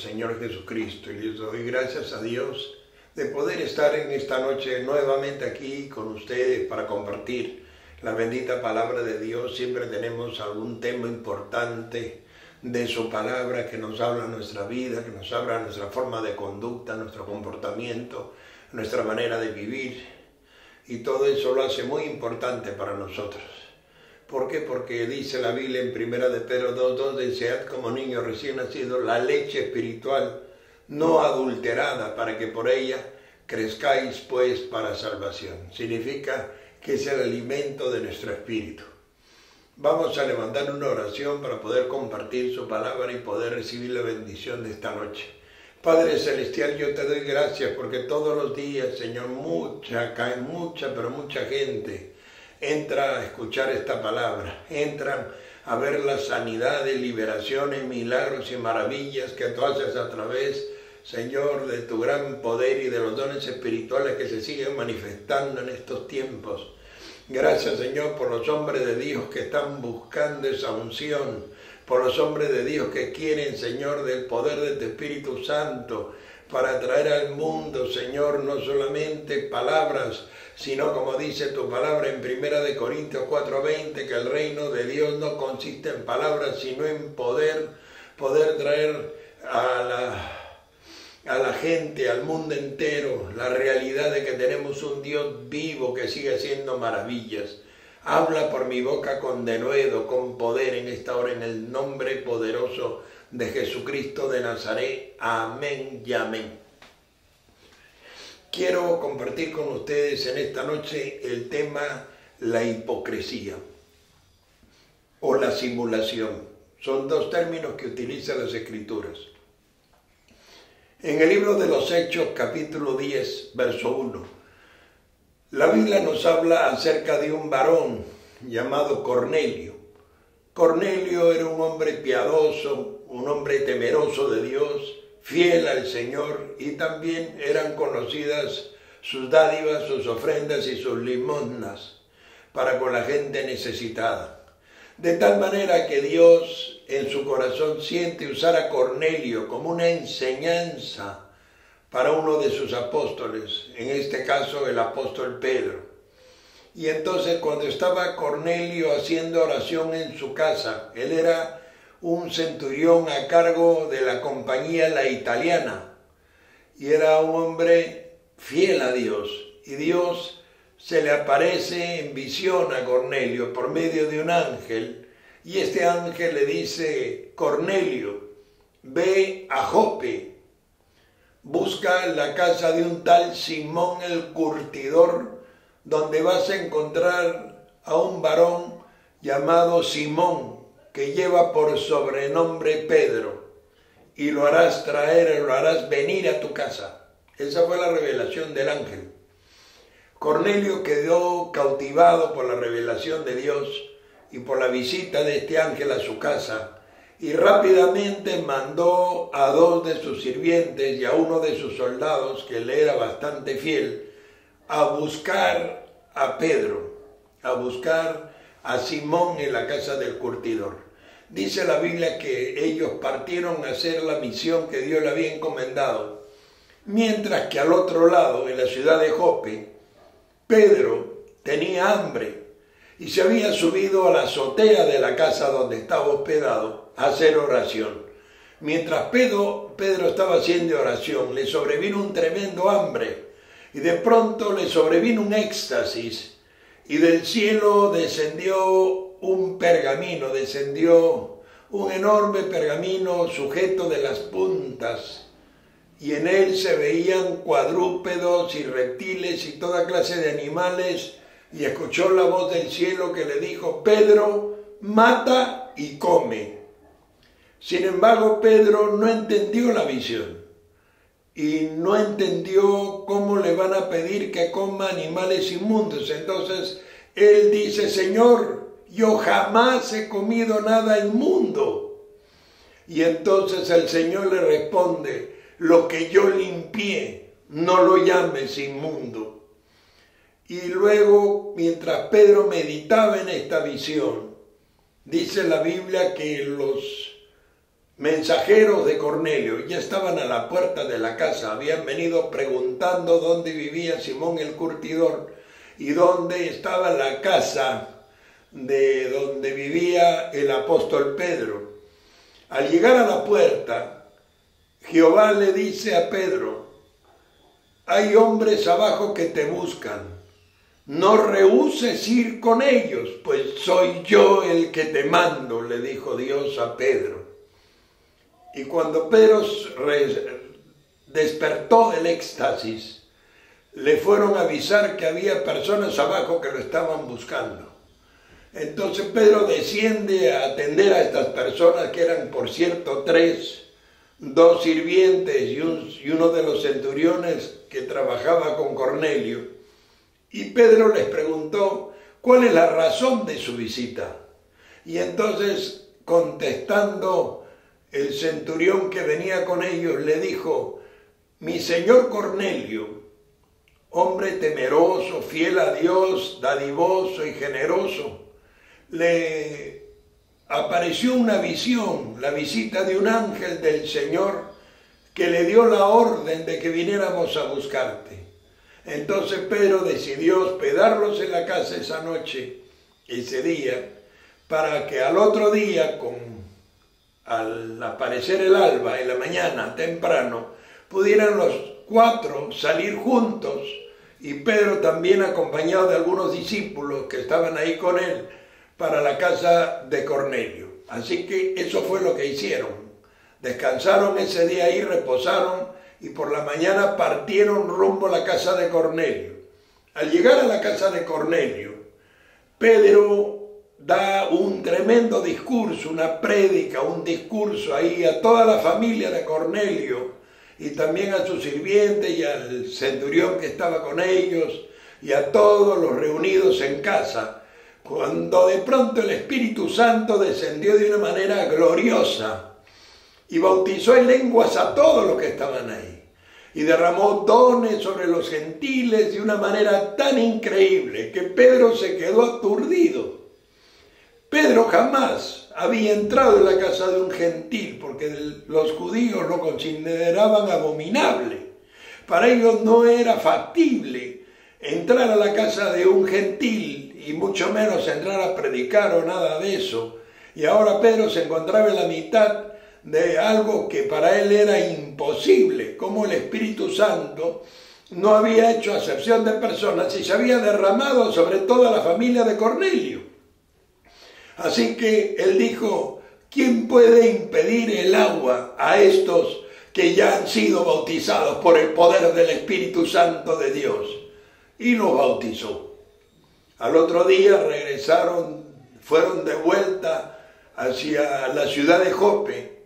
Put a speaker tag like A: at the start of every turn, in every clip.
A: Señor Jesucristo, y les doy gracias a Dios de poder estar en esta noche nuevamente aquí con ustedes para compartir la bendita palabra de Dios. Siempre tenemos algún tema importante de su palabra que nos habla nuestra vida, que nos habla nuestra forma de conducta, nuestro comportamiento, nuestra manera de vivir, y todo eso lo hace muy importante para nosotros. ¿Por qué? Porque dice la Biblia en 1 de Pedro 2:2, desead como niños recién nacidos la leche espiritual no adulterada, para que por ella crezcáis pues para salvación. Significa que es el alimento de nuestro espíritu. Vamos a levantar una oración para poder compartir su palabra y poder recibir la bendición de esta noche. Padre Celestial, yo te doy gracias porque todos los días, Señor, mucha gente entra a escuchar esta palabra, entran a ver las sanidades, liberaciones, milagros y maravillas que tú haces a través, Señor, de tu gran poder y de los dones espirituales que se siguen manifestando en estos tiempos. Gracias, Señor, por los hombres de Dios que están buscando esa unción, por los hombres de Dios que quieren, Señor, del poder de tu Espíritu Santo para traer al mundo, Señor, no solamente palabras, sino como dice tu palabra en 1 de Corintios 4:20, que el reino de Dios no consiste en palabras, sino en poder traer a la gente, al mundo entero, la realidad de que tenemos un Dios vivo que sigue haciendo maravillas. Habla por mi boca con denuedo, con poder en esta hora, en el nombre poderoso de Jesucristo de Nazaret. Amén y amén. Quiero compartir con ustedes en esta noche el tema la hipocresía o la simulación. Son dos términos que utilizan las Escrituras. En el libro de los Hechos, capítulo 10, verso 1, la Biblia nos habla acerca de un varón llamado Cornelio. Cornelio era un hombre piadoso, un hombre temeroso de Dios, fiel al Señor, y también eran conocidas sus dádivas, sus ofrendas y sus limosnas para con la gente necesitada. De tal manera que Dios en su corazón siente usar a Cornelio como una enseñanza para uno de sus apóstoles, en este caso el apóstol Pedro. Y entonces cuando estaba Cornelio haciendo oración en su casa, él era un centurión a cargo de la compañía La Italiana, y era un hombre fiel a Dios, y Dios se le aparece en visión a Cornelio por medio de un ángel, y este ángel le dice: Cornelio, ve a Jope, busca la casa de un tal Simón el curtidor, donde vas a encontrar a un varón llamado Simón, que lleva por sobrenombre Pedro, y lo harás traer, lo harás venir a tu casa. Esa fue la revelación del ángel. Cornelio quedó cautivado por la revelación de Dios y por la visita de este ángel a su casa, y rápidamente mandó a 2 de sus sirvientes y a uno de sus soldados, que le era bastante fiel, a buscar a Pedro, a buscar a Simón en la casa del curtidor. Dice la Biblia que ellos partieron a hacer la misión que Dios le había encomendado, mientras que al otro lado, en la ciudad de Jope, Pedro tenía hambre y se había subido a la azotea de la casa donde estaba hospedado a hacer oración. Mientras Pedro estaba haciendo oración, le sobrevino un tremendo hambre, y de pronto le sobrevino un éxtasis, y del cielo descendió un pergamino, descendió un enorme pergamino sujeto de las puntas, y en él se veían cuadrúpedos y reptiles y toda clase de animales, y escuchó la voz del cielo que le dijo: Pedro, mata y come. Sin embargo, Pedro no entendió la visión y no entendió cómo le van a pedir que coma animales inmundos. Entonces él dice: Señor, yo jamás he comido nada inmundo. Y entonces el Señor le responde: lo que yo limpié, no lo llames inmundo. Y luego, mientras Pedro meditaba en esta visión, dice la Biblia que los mensajeros de Cornelio ya estaban a la puerta de la casa, habían venido preguntando dónde vivía Simón el curtidor y dónde estaba la casa de donde vivía el apóstol Pedro. Al llegar a la puerta, Jehová le dice a Pedro: hay hombres abajo que te buscan, no rehúses ir con ellos, pues soy yo el que te mando, le dijo Dios a Pedro. Y cuando Pedro despertó del éxtasis, le fueron a avisar que había personas abajo que lo estaban buscando. Entonces Pedro desciende a atender a estas personas, que eran, por cierto, tres, dos sirvientes y uno de los centuriones que trabajaba con Cornelio. Y Pedro les preguntó cuál es la razón de su visita. Y entonces, contestando, el centurión que venía con ellos le dijo: mi señor Cornelio, hombre temeroso, fiel a Dios, dadivoso y generoso, le apareció una visión, la visita de un ángel del Señor, que le dio la orden de que viniéramos a buscarte. Entonces Pedro decidió hospedarlos en la casa esa noche, ese día, para que al otro día, al aparecer el alba en la mañana temprano, pudieran los cuatro salir juntos, y Pedro también acompañado de algunos discípulos que estaban ahí con él, para la casa de Cornelio. Así que eso fue lo que hicieron. Descansaron ese día ahí, reposaron, y por la mañana partieron rumbo a la casa de Cornelio. Al llegar a la casa de Cornelio, Pedro da un tremendo discurso, una prédica, un discurso ahí a toda la familia de Cornelio, y también a sus sirvientes y al centurión que estaba con ellos, y a todos los reunidos en casa, cuando de pronto el Espíritu Santo descendió de una manera gloriosa y bautizó en lenguas a todos los que estaban ahí, y derramó dones sobre los gentiles de una manera tan increíble que Pedro se quedó aturdido. Pedro jamás había entrado en la casa de un gentil, porque los judíos lo consideraban abominable. Para ellos no era factible entrar a la casa de un gentil, y mucho menos entrar a predicar o nada de eso. Y ahora Pedro se encontraba en la mitad de algo que para él era imposible, como el Espíritu Santo no había hecho acepción de personas y se había derramado sobre toda la familia de Cornelio. Así que él dijo: ¿quién puede impedir el agua a estos que ya han sido bautizados por el poder del Espíritu Santo de Dios? Y los bautizó. Al otro día regresaron, fueron de vuelta hacia la ciudad de Jope,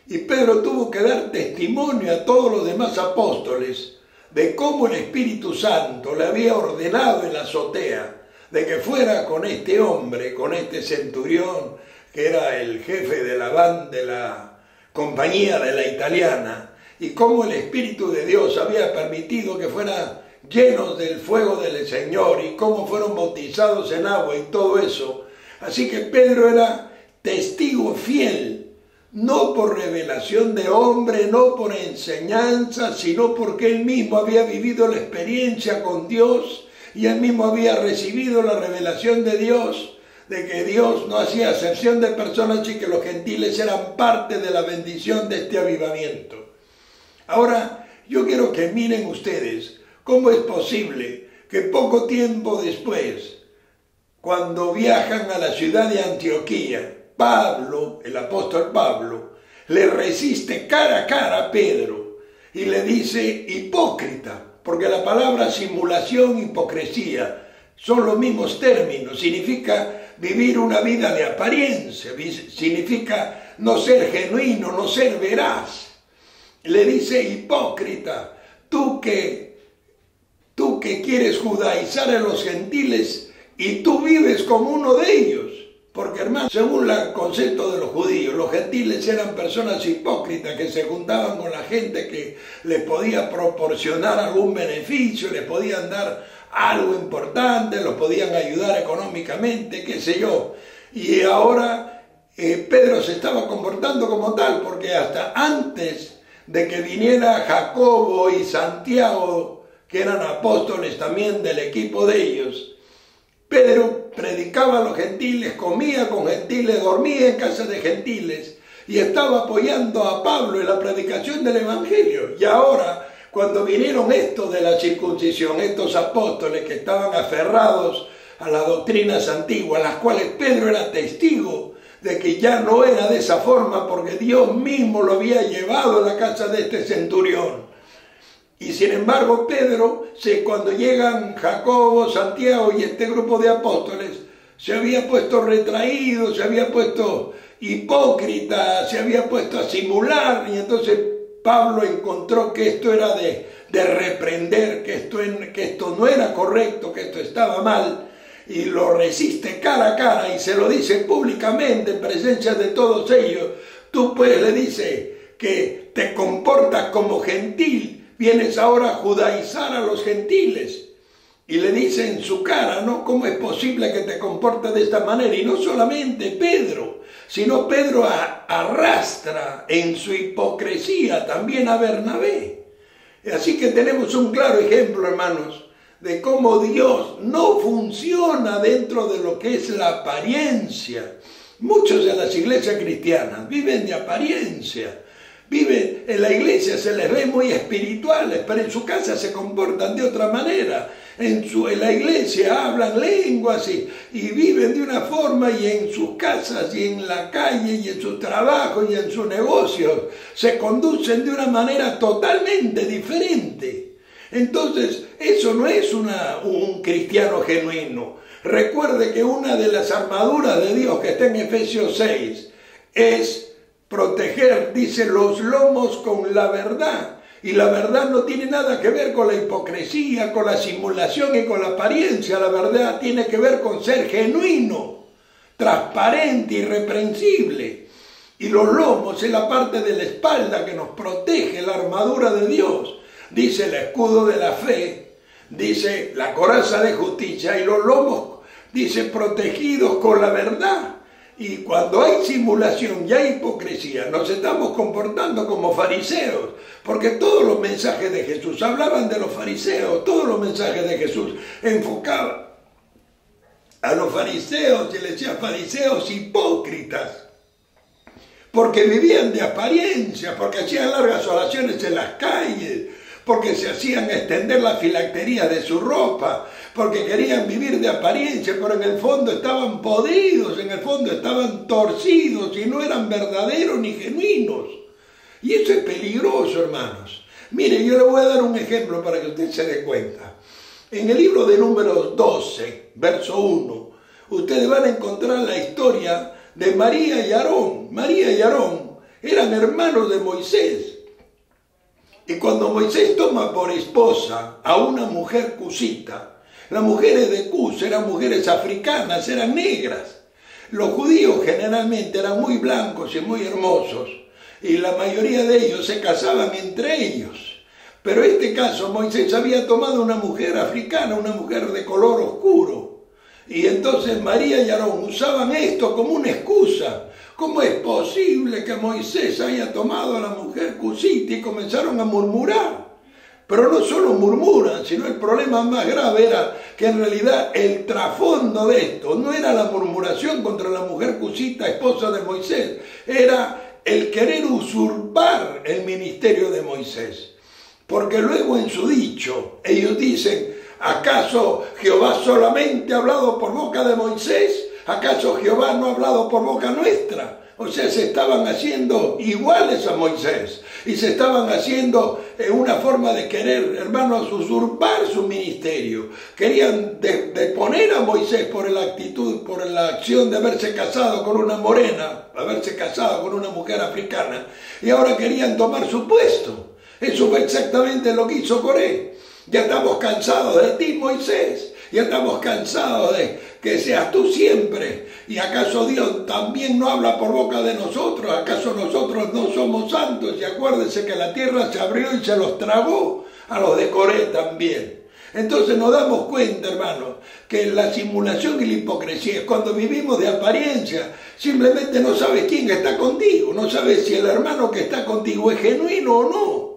A: y Pedro tuvo que dar testimonio a todos los demás apóstoles de cómo el Espíritu Santo le había ordenado en la azotea de que fuera con este hombre, con este centurión, que era el jefe de la compañía de la italiana, y cómo el Espíritu de Dios había permitido que fuera llenos del fuego del Señor, y cómo fueron bautizados en agua y todo eso. Así que Pedro era testigo fiel, no por revelación de hombre, no por enseñanza, sino porque él mismo había vivido la experiencia con Dios, y él mismo había recibido la revelación de Dios, de que Dios no hacía acepción de personas y que los gentiles eran parte de la bendición de este avivamiento. Ahora, yo quiero que miren ustedes cómo es posible que poco tiempo después, cuando viajan a la ciudad de Antioquía, Pablo, el apóstol Pablo, le resiste cara a cara a Pedro y le dice hipócrita, porque la palabra simulación, hipocresía, son los mismos términos. Significa vivir una vida de apariencia, significa no ser genuino, no ser veraz. Le dice hipócrita, tú que quieres judaizar a los gentiles y tú vives como uno de ellos. Porque, hermano, según el concepto de los judíos, los gentiles eran personas hipócritas que se juntaban con la gente que les podía proporcionar algún beneficio, les podían dar algo importante, los podían ayudar económicamente, qué sé yo. Y ahora Pedro se estaba comportando como tal, porque hasta antes de que viniera Jacobo y Santiago, que eran apóstoles también del equipo de ellos, Pedro predicaba a los gentiles, comía con gentiles, dormía en casa de gentiles y estaba apoyando a Pablo en la predicación del evangelio. Y ahora, cuando vinieron estos de la circuncisión, estos apóstoles que estaban aferrados a las doctrinas antiguas, las cuales Pedro era testigo de que ya no era de esa forma, porque Dios mismo lo había llevado a la casa de este centurión. Y sin embargo Pedro, cuando llegan Jacobo, Santiago y este grupo de apóstoles, se había puesto retraído, se había puesto hipócrita, se había puesto a simular, y entonces Pablo encontró que esto era de reprender, que esto no era correcto, que esto estaba mal, y lo resiste cara a cara y se lo dice públicamente en presencia de todos ellos. Tú pues le dice que te comportas como gentil, vienes ahora a judaizar a los gentiles. Y le dice en su cara, ¿no? ¿Cómo es posible que te comportes de esta manera? Y no solamente Pedro, sino Pedro arrastra en su hipocresía también a Bernabé. Así que tenemos un claro ejemplo, hermanos, de cómo Dios no funciona dentro de lo que es la apariencia. Muchos de las iglesias cristianas viven de apariencia. Viven en la iglesia, se les ve muy espirituales, pero en su casa se comportan de otra manera. En la iglesia hablan lenguas y viven de una forma, y en sus casas y en la calle y en sus trabajos y en sus negocios se conducen de una manera totalmente diferente. Entonces, eso no es un cristiano genuino. Recuerde que una de las armaduras de Dios que está en Efesios 6 es proteger, dice, los lomos con la verdad. Y la verdad no tiene nada que ver con la hipocresía, con la simulación y con la apariencia. La verdad tiene que ver con ser genuino, transparente, irreprensible. Y los lomos es la parte de la espalda que nos protege, la armadura de Dios. Dice el escudo de la fe, dice la coraza de justicia, y los lomos, dice, protegidos con la verdad. Y cuando hay simulación y hay hipocresía, nos estamos comportando como fariseos, porque todos los mensajes de Jesús hablaban de los fariseos, todos los mensajes de Jesús enfocaban a los fariseos, y les decía fariseos hipócritas, porque vivían de apariencia, porque hacían largas oraciones en las calles, porque se hacían extender la filactería de su ropa, porque querían vivir de apariencia, pero en el fondo estaban podridos, en el fondo estaban torcidos y no eran verdaderos ni genuinos. Y eso es peligroso, hermanos. Mire, yo le voy a dar un ejemplo para que usted se dé cuenta. En el libro de Números 12, verso 1, ustedes van a encontrar la historia de María y Aarón. María y Aarón eran hermanos de Moisés. Y cuando Moisés toma por esposa a una mujer cusita, las mujeres de Cus eran mujeres africanas, eran negras. Los judíos generalmente eran muy blancos y muy hermosos, y la mayoría de ellos se casaban entre ellos. Pero en este caso Moisés había tomado una mujer africana, una mujer de color oscuro. Y entonces María y Aarón usaban esto como una excusa. ¿Cómo es posible que Moisés haya tomado a la mujer cusita? Y comenzaron a murmurar. Pero no solo murmuran, sino el problema más grave era que en realidad el trasfondo de esto no era la murmuración contra la mujer cusita, esposa de Moisés, era el querer usurpar el ministerio de Moisés. Porque luego en su dicho, ellos dicen, ¿acaso Jehová solamente ha hablado por boca de Moisés? ¿Acaso Jehová no ha hablado por boca nuestra? O sea, se estaban haciendo iguales a Moisés y se estaban haciendo una forma de querer, hermanos, usurpar su ministerio. Querían deponer a Moisés por la actitud, por la acción de haberse casado con una morena, haberse casado con una mujer africana, y ahora querían tomar su puesto. Eso fue exactamente lo que hizo Coré. Ya estamos cansados de ti, Moisés. Ya estamos cansados de que seas tú siempre. ¿Y acaso Dios también no habla por boca de nosotros? ¿Acaso nosotros no somos santos? Y acuérdense que la tierra se abrió y se los tragó a los de Coré también. Entonces nos damos cuenta, hermanos, que la simulación y la hipocresía es cuando vivimos de apariencia. Simplemente no sabes quién está contigo, no sabes si el hermano que está contigo es genuino o no.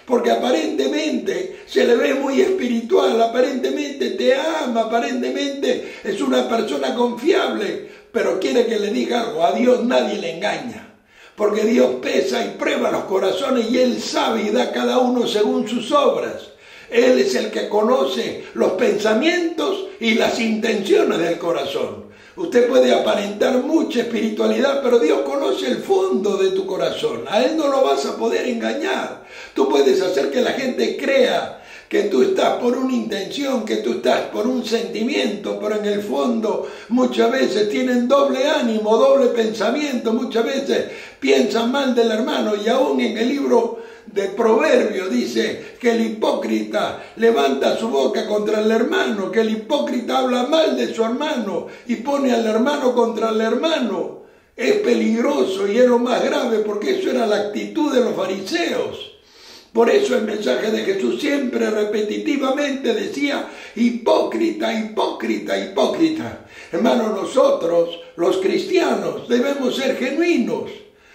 A: Porque aparentemente se le ve muy espiritual, aparentemente te ama, aparentemente es una persona confiable, pero quiere que le diga algo, a Dios nadie le engaña. Porque Dios pesa y prueba los corazones y Él sabe y da a cada uno según sus obras. Él es el que conoce los pensamientos y las intenciones del corazón. Usted puede aparentar mucha espiritualidad, pero Dios conoce el fondo de tu corazón. A Él no lo vas a poder engañar. Tú puedes hacer que la gente crea que tú estás por una intención, que tú estás por un sentimiento, pero en el fondo muchas veces tienen doble ánimo, doble pensamiento, muchas veces piensan mal del hermano, y aún en el libro de Proverbios dice que el hipócrita levanta su boca contra el hermano, que el hipócrita habla mal de su hermano y pone al hermano contra el hermano. Es peligroso y es lo más grave, porque eso era la actitud de los fariseos. Por eso el mensaje de Jesús siempre repetitivamente decía: hipócrita, hipócrita, hipócrita. Hermanos, nosotros, los cristianos, debemos ser genuinos.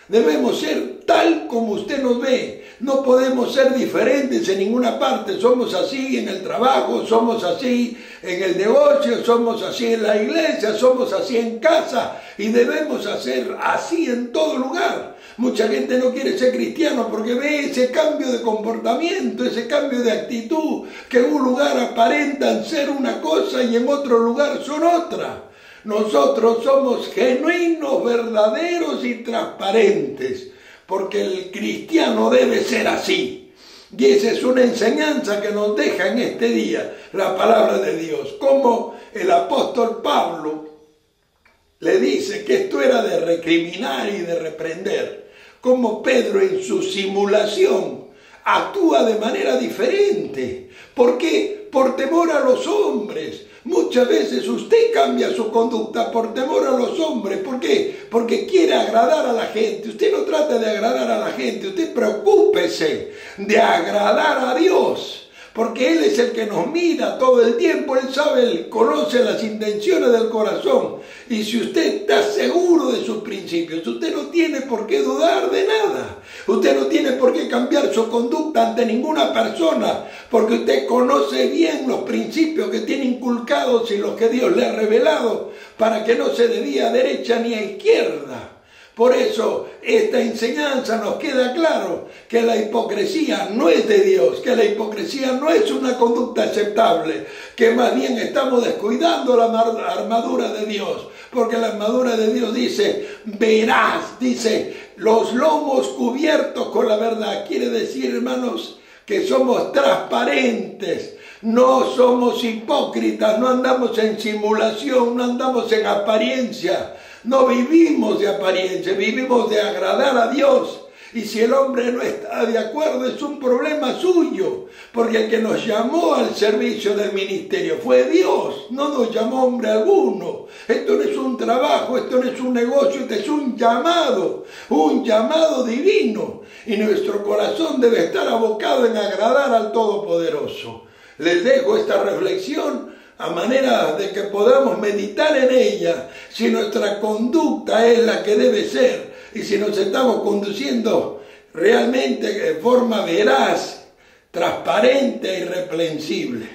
A: Debemos ser tal como usted nos ve. No podemos ser diferentes en ninguna parte. Somos así en el trabajo, somos así en el negocio, somos así en la iglesia, somos así en casa, y debemos hacer así en todo lugar. Mucha gente no quiere ser cristiano porque ve ese cambio de comportamiento, ese cambio de actitud, que en un lugar aparentan ser una cosa y en otro lugar son otra. Nosotros somos genuinos, verdaderos y transparentes, porque el cristiano debe ser así. Y esa es una enseñanza que nos deja en este día la palabra de Dios. Como el apóstol Pablo le dice que esto era de recriminar y de reprender. Como Pedro en su simulación actúa de manera diferente. ¿Por qué? Por temor a los hombres. Muchas veces usted cambia su conducta por temor a los hombres. ¿Por qué? Porque quiere agradar a la gente. Usted no trata de agradar a la gente, usted preocúpese de agradar a Dios. Porque Él es el que nos mira todo el tiempo, Él sabe, Él conoce las intenciones del corazón. Y si usted está seguro de sus principios, usted no tiene por qué dudar de nada. Usted no tiene por qué cambiar su conducta ante ninguna persona, porque usted conoce bien los principios que tiene inculcados y los que Dios le ha revelado, para que no se desvíe a derecha ni a izquierda. Por eso esta enseñanza nos queda claro que la hipocresía no es de Dios, que la hipocresía no es una conducta aceptable, que más bien estamos descuidando la armadura de Dios, porque la armadura de Dios dice, verás, dice, los lomos cubiertos con la verdad. Quiere decir, hermanos, que somos transparentes, no somos hipócritas, no andamos en simulación, no andamos en apariencia. No vivimos de apariencia, vivimos de agradar a Dios. Y si el hombre no está de acuerdo, es un problema suyo, porque el que nos llamó al servicio del ministerio fue Dios, no nos llamó hombre alguno. Esto no es un trabajo, esto no es un negocio, esto es un llamado divino. Y nuestro corazón debe estar abocado en agradar al Todopoderoso. Les dejo esta reflexión a manera de que podamos meditar en ella, si nuestra conducta es la que debe ser y si nos estamos conduciendo realmente de forma veraz, transparente e irreprensible.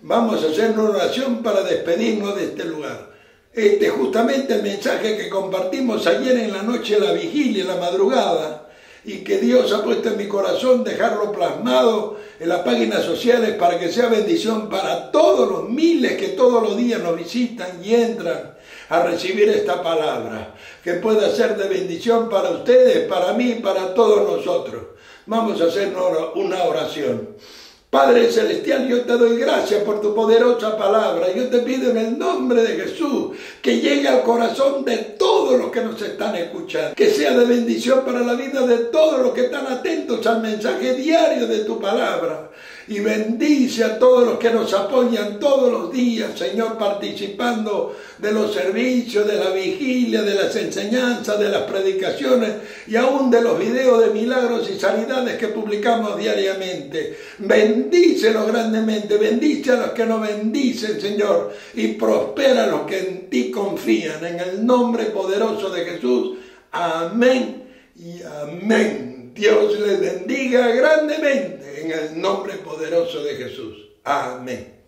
A: Vamos a hacer una oración para despedirnos de este lugar. Este es justamente el mensaje que compartimos ayer en la noche de la vigilia, en la madrugada, y que Dios ha puesto en mi corazón dejarlo plasmado en las páginas sociales para que sea bendición para todos los miles que todos los días nos visitan y entran a recibir esta palabra, que pueda ser de bendición para ustedes, para mí, para todos nosotros. Vamos a hacer una oración. Padre Celestial, yo te doy gracias por tu poderosa palabra. Yo te pido en el nombre de Jesús que llegue al corazón de todos los que nos están escuchando. Que sea de bendición para la vida de todos los que están atentos al mensaje diario de tu palabra. Y bendice a todos los que nos apoyan todos los días, Señor, participando de los servicios, de la vigilia, de las enseñanzas, de las predicaciones y aún de los videos de milagros y sanidades que publicamos diariamente. Bendícelos grandemente, bendice a los que nos bendicen, Señor, y prospera a los que en ti confían. En el nombre poderoso de Jesús. Amén y amén. Dios les bendiga grandemente en el nombre poderoso de Jesús. Amén.